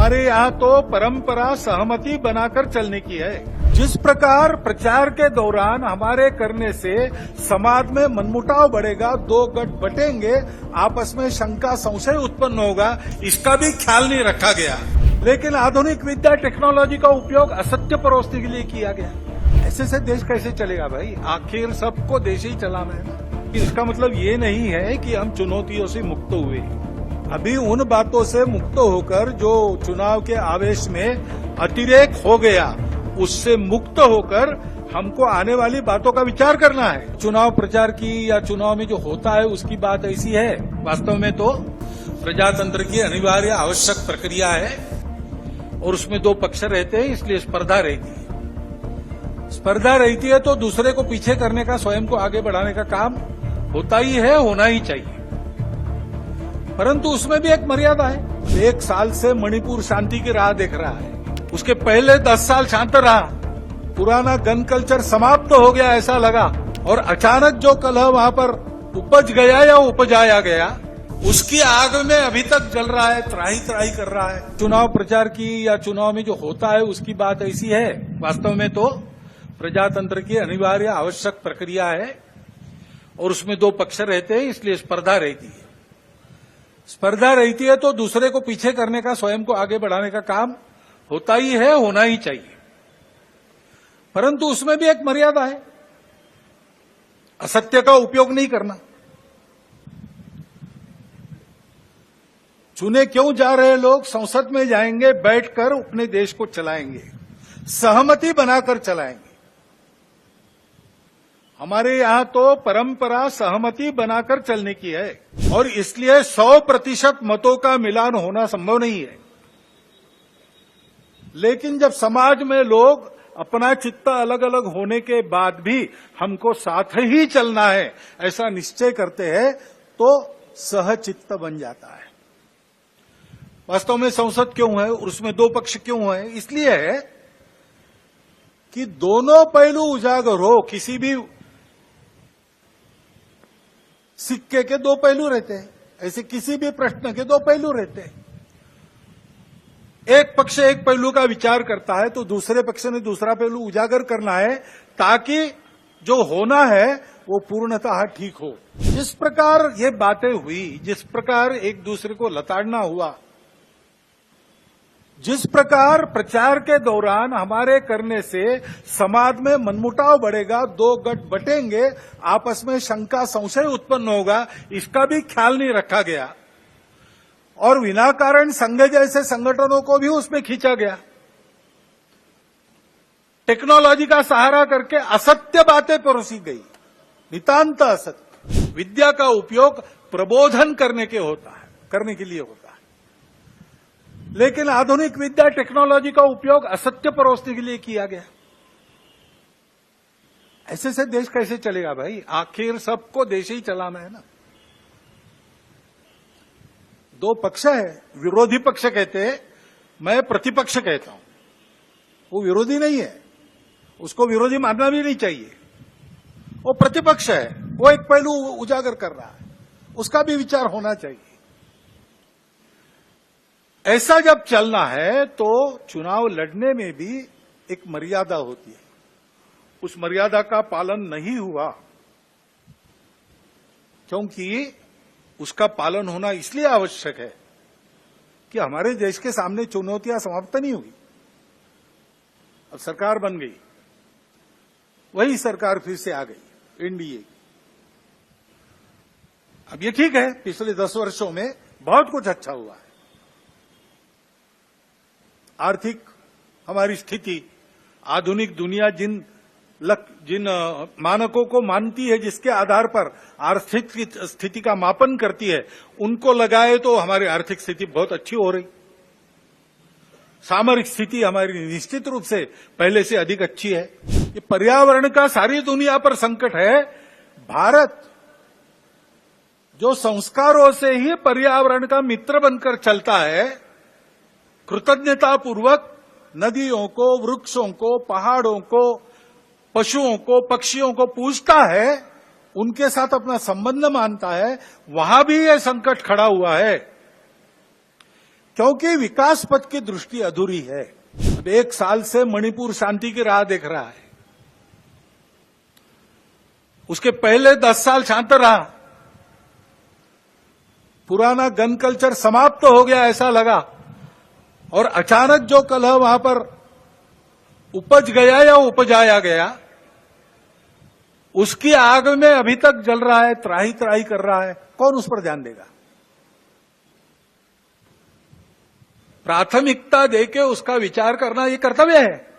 हमारे यहाँ तो परंपरा सहमति बनाकर चलने की है। जिस प्रकार प्रचार के दौरान हमारे करने से समाज में मनमुटाव बढ़ेगा, दो गठ बटेंगे, आपस में शंका संशय उत्पन्न होगा, इसका भी ख्याल नहीं रखा गया। लेकिन आधुनिक विद्या टेक्नोलॉजी का उपयोग असत्य परोसने के लिए किया गया। ऐसे से देश कैसे चलेगा भाई? आखिर सबको देश ही चलाना है ना। इसका मतलब ये नहीं है कि हम चुनौतियों से मुक्त हुए। अभी उन बातों से मुक्त होकर जो चुनाव के आवेश में अतिरेक हो गया, उससे मुक्त होकर हमको आने वाली बातों का विचार करना है। चुनाव प्रचार की या चुनाव में जो होता है उसकी बात ऐसी है, वास्तव में तो प्रजातंत्र की अनिवार्य आवश्यक प्रक्रिया है और उसमें दो पक्ष रहते हैं, इसलिए स्पर्धा रहती है। स्पर्धा रहती है तो दूसरे को पीछे करने का, स्वयं को आगे बढ़ाने का काम होता ही है, होना ही चाहिए। परंतु उसमें भी एक मर्यादा है। 1 साल से मणिपुर शांति की राह देख रहा है, उसके पहले 10 साल शांत रहा, पुराना गन कल्चर समाप्त हो गया ऐसा लगा, और अचानक जो कलह वहां पर उपज गया या उपजाया गया, उसकी आग में अभी तक जल रहा है, त्राही त्राही कर रहा है। चुनाव प्रचार की या चुनाव में जो होता है उसकी बात ऐसी है, वास्तव में तो प्रजातंत्र की अनिवार्य आवश्यक प्रक्रिया है और उसमें दो पक्ष रहते हैं, इसलिए स्पर्धा रहती है। स्पर्धा रहती है तो दूसरे को पीछे करने का, स्वयं को आगे बढ़ाने का काम होता ही है, होना ही चाहिए। परंतु उसमें भी एक मर्यादा है, असत्य का उपयोग नहीं करना। चुने क्यों जा रहे लोग संसद में जाएंगे, बैठकर अपने देश को चलाएंगे, सहमति बनाकर चलाएंगे। हमारे यहाँ तो परंपरा सहमति बनाकर चलने की है और इसलिए 100% मतों का मिलान होना संभव नहीं है। लेकिन जब समाज में लोग अपना चित्त अलग अलग होने के बाद भी हमको साथ ही चलना है ऐसा निश्चय करते हैं तो सहचित्त बन जाता है। वास्तव में संसद क्यों है और उसमें दो पक्ष क्यों है? इसलिए है कि दोनों पहलू उजागर हो। किसी भी सिक्के के दो पहलू रहते हैं, ऐसे किसी भी प्रश्न के दो पहलू रहते हैं। एक पक्ष एक पहलू का विचार करता है तो दूसरे पक्ष ने दूसरा पहलू उजागर करना है ताकि जो होना है वो पूर्णतः ठीक हो। जिस प्रकार ये बातें हुई, जिस प्रकार एक दूसरे को लताड़ना हुआ, जिस प्रकार प्रचार के दौरान हमारे करने से समाज में मनमुटाव बढ़ेगा, दो गठ बटेंगे, आपस में शंका संशय उत्पन्न होगा, इसका भी ख्याल नहीं रखा गया और विनाकारण संघ जैसे संगठनों को भी उसमें खींचा गया। टेक्नोलॉजी का सहारा करके असत्य बातें परोसी गई, नितांत असत्य। विद्या का उपयोग प्रबोधन करने के लिए होता है, लेकिन आधुनिक विद्या टेक्नोलॉजी का उपयोग असत्य परोसने के लिए किया गया। ऐसे से देश कैसे चलेगा भाई? आखिर सबको देश ही चलाना है ना। दो पक्ष है, विरोधी पक्ष कहते हैं, मैं प्रतिपक्ष कहता हूं। वो विरोधी नहीं है, उसको विरोधी मानना भी नहीं चाहिए। वो प्रतिपक्ष है, वो एक पहलू उजागर कर रहा है, उसका भी विचार होना चाहिए। ऐसा जब चलना है तो चुनाव लड़ने में भी एक मर्यादा होती है। उस मर्यादा का पालन नहीं हुआ क्योंकि उसका पालन होना इसलिए आवश्यक है कि हमारे देश के सामने चुनौतियां समाप्त नहीं हुई। अब सरकार बन गई, वही सरकार फिर से आ गई, एनडीए। अब ये ठीक है, पिछले 10 वर्षों में बहुत कुछ अच्छा हुआ है। आर्थिक हमारी स्थिति, आधुनिक दुनिया जिन मानकों को मानती है, जिसके आधार पर आर्थिक स्थिति का मापन करती है, उनको लगाए तो हमारी आर्थिक स्थिति बहुत अच्छी हो रही। सामरिक स्थिति हमारी निश्चित रूप से पहले से अधिक अच्छी है। ये पर्यावरण का सारी दुनिया पर संकट है। भारत जो संस्कारों से ही पर्यावरण का मित्र बनकर चलता है, कृतज्ञतापूर्वक नदियों को, वृक्षों को, पहाड़ों को, पशुओं को, पक्षियों को पूजता है, उनके साथ अपना संबंध मानता है, वहां भी यह संकट खड़ा हुआ है। क्योंकि विकास पथ की दृष्टि अधूरी है। अब 1 साल से मणिपुर शांति की राह देख रहा है, उसके पहले 10 साल शांत रहा, पुराना गन कल्चर समाप्त तो हो गया ऐसा लगा, और अचानक जो कलह वहां पर उपज गया या उपजाया गया, उसकी आग में अभी तक जल रहा है, त्राही त्राही कर रहा है। कौन उस पर ध्यान देगा? प्राथमिकता देके उसका विचार करना ये कर्तव्य है।